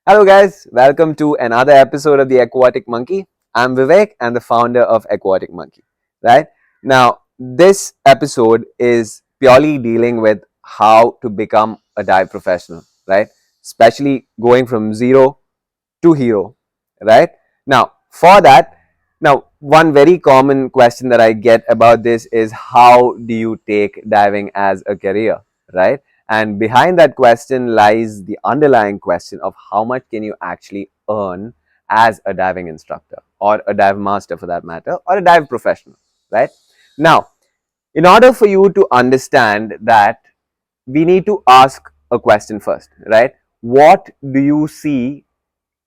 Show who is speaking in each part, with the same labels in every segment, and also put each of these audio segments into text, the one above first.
Speaker 1: Hello, guys. Welcome to another episode of the Aquatic Monkey. I'm Vivek and the founder of Aquatic Monkey. Right now, this episode is purely dealing with how to become a dive professional, right? Especially going from zero to hero, right? Now, for that, one very common question that I get about this is how do you take diving as a career, right? And behind that question lies the underlying question of how much can you actually earn as a diving instructor or a dive master for that matter or a dive professional, right? Now, in order for you to understand that, we need to ask a question first, right? What do you see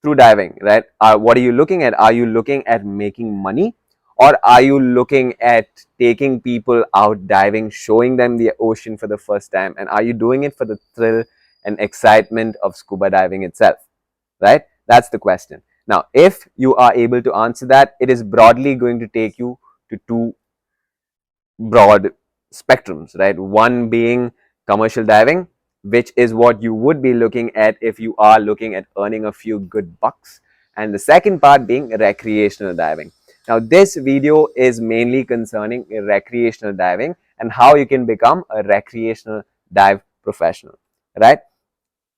Speaker 1: through diving, right? What are you looking at? Are you looking at making money, or are you looking at taking people out diving, showing them the ocean for the first time? And are you doing it for the thrill and excitement of scuba diving itself, right? That's the question. Now, if you are able to answer that, it is broadly going to take you to two broad spectrums, right? One being commercial diving, which is what you would be looking at if you are looking at earning a few good bucks. And the second part being recreational diving. Now, this video is mainly concerning recreational diving and how you can become a recreational dive professional, right?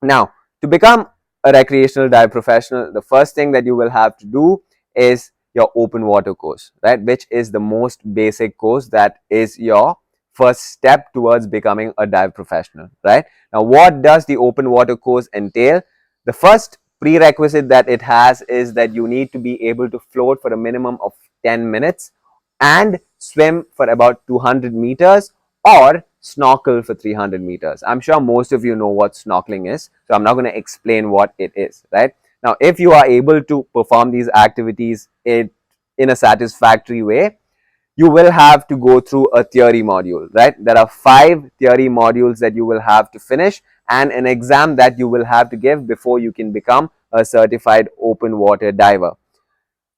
Speaker 1: Now, to become a recreational dive professional, the first thing that you will have to do is your open water course, right? Which is the most basic course that is your first step towards becoming a dive professional, right? Now, what does the open water course entail? The first prerequisite that it has is that you need to be able to float for a minimum of 10 minutes and swim for about 200 meters or snorkel for 300 meters. I'm sure most of you know what snorkeling is, so I'm not going to explain what it is, right? Now, if you are able to perform these activities in a satisfactory way, you will have to go through a theory module, right? There are 5 theory modules that you will have to finish and an exam that you will have to give before you can become a certified open water diver.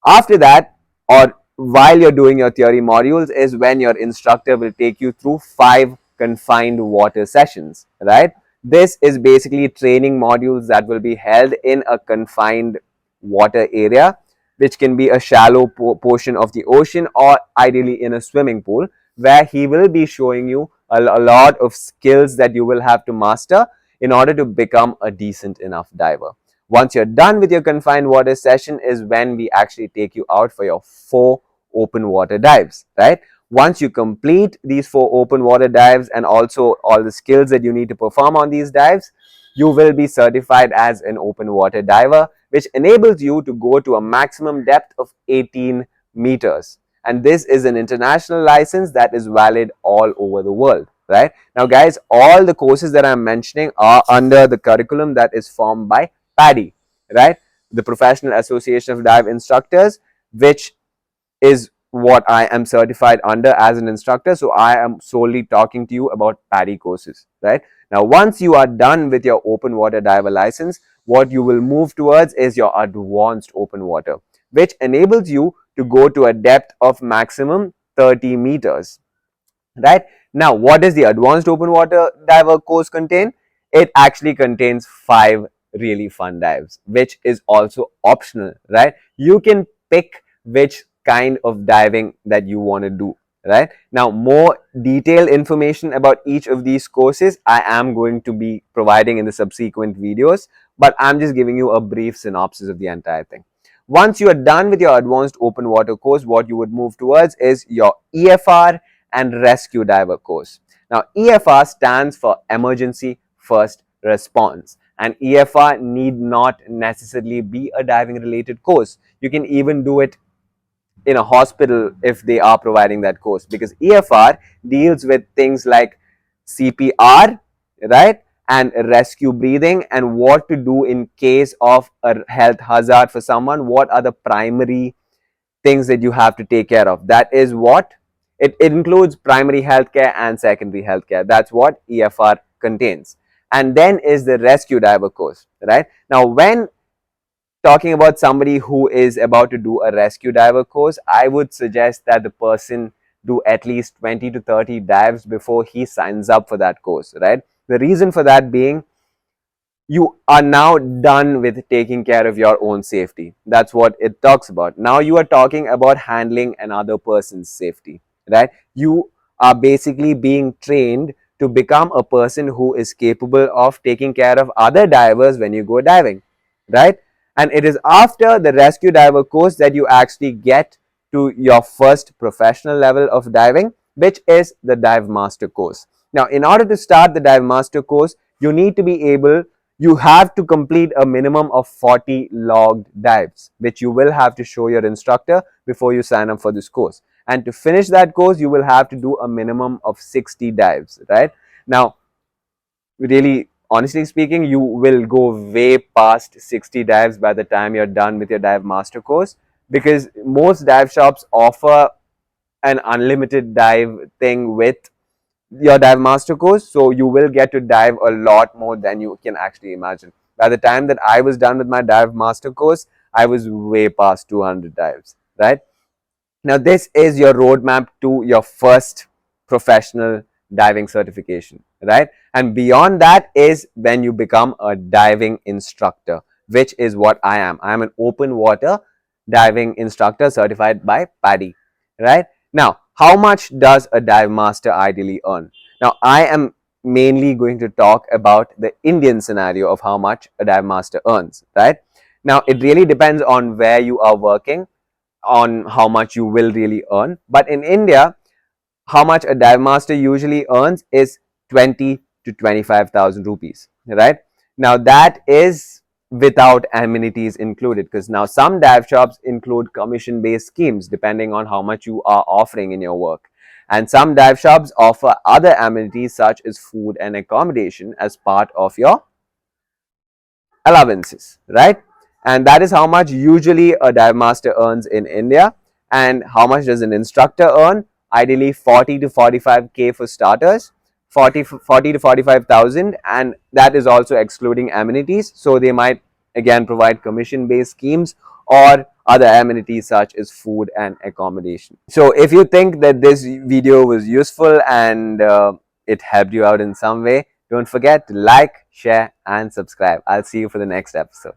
Speaker 1: After that, or while you're doing your theory modules, is when your instructor will take you through 5 confined water sessions, right? This is basically training modules that will be held in a confined water area, which can be a shallow portion of the ocean or ideally in a swimming pool, where he will be showing you a lot of skills that you will have to master in order to become a decent enough diver. Once you're done with your confined water session is when we actually take you out for your 4 open water dives, right? Once you complete these 4 open water dives and also all the skills that you need to perform on these dives, you will be certified as an open water diver, which enables you to go to a maximum depth of 18 meters. And this is an international license that is valid all over the world, right? Now, guys, all the courses that I'm mentioning are under the curriculum that is formed by PADI, right? The Professional Association of Dive Instructors, which is what I am certified under as an instructor. So I am solely talking to you about PADI courses, right? Now, once you are done with your open water diver license, what you will move towards is your advanced open water, which enables you to go to a depth of maximum 30 meters, right? Now, what does the advanced open water diver course contain? It actually contains 5 really fun dives, which is also optional, right? You can pick which kind of diving that you want to do, right? Now, more detailed information about each of these courses I am going to be providing in the subsequent videos, but I'm just giving you a brief synopsis of the entire thing. Once you are done with your advanced open water course, what you would move towards is your EFR and rescue diver course. Now, EFR stands for emergency first response, and EFR need not necessarily be a diving related course. You can even do it in a hospital if they are providing that course, because EFR deals with things like CPR, right? And rescue breathing, and what to do in case of a health hazard for someone. What are the primary things that you have to take care of? That is what it includes: primary healthcare and secondary healthcare. That's what EFR contains. And then is the rescue diver course, right? Now, when talking about somebody who is about to do a rescue diver course, I would suggest that the person do at least 20 to 30 dives before he signs up for that course, right? The reason for that being, you are now done with taking care of your own safety. That's what it talks about. Now you are talking about handling another person's safety, right? You are basically being trained to become a person who is capable of taking care of other divers when you go diving, right? And it is after the rescue diver course that you actually get to your first professional level of diving, which is the dive master course. Now, in order to start the dive master course, you need to be able, you have to complete a minimum of 40 logged dives, which you will have to show your instructor before you sign up for this course. And to finish that course, you will have to do a minimum of 60 dives, right? Now, really, honestly speaking, you will go way past 60 dives by the time you're done with your dive master course, because most dive shops offer an unlimited dive thing with your dive master course, so you will get to dive a lot more than you can actually imagine. By the time that I was done with my dive master course, I was way past 200 dives, right? Now, this is your roadmap to your first professional diving certification, right? And beyond that is when you become a diving instructor, which is what I am. I am an open water diving instructor certified by PADI, right? Now, how much does a dive master ideally earn? Now, I am mainly going to talk about the Indian scenario of how much a dive master earns, right? Now, it really depends on where you are working on how much you will really earn. But in India, how much a dive master usually earns is 20 to 25,000 rupees, right? Now that is without amenities included, because now some dive shops include commission based schemes depending on how much you are offering in your work. And some dive shops offer other amenities such as food and accommodation as part of your allowances, right? And that is how much usually a dive master earns in India. And how much does an instructor earn? Ideally 40 to 45K for starters, 40 to 45,000, and that is also excluding amenities. So they might again provide commission based schemes or other amenities such as food and accommodation. So if you think that this video was useful and it helped you out in some way, don't forget to like, share, and subscribe. I'll see you for the next episode.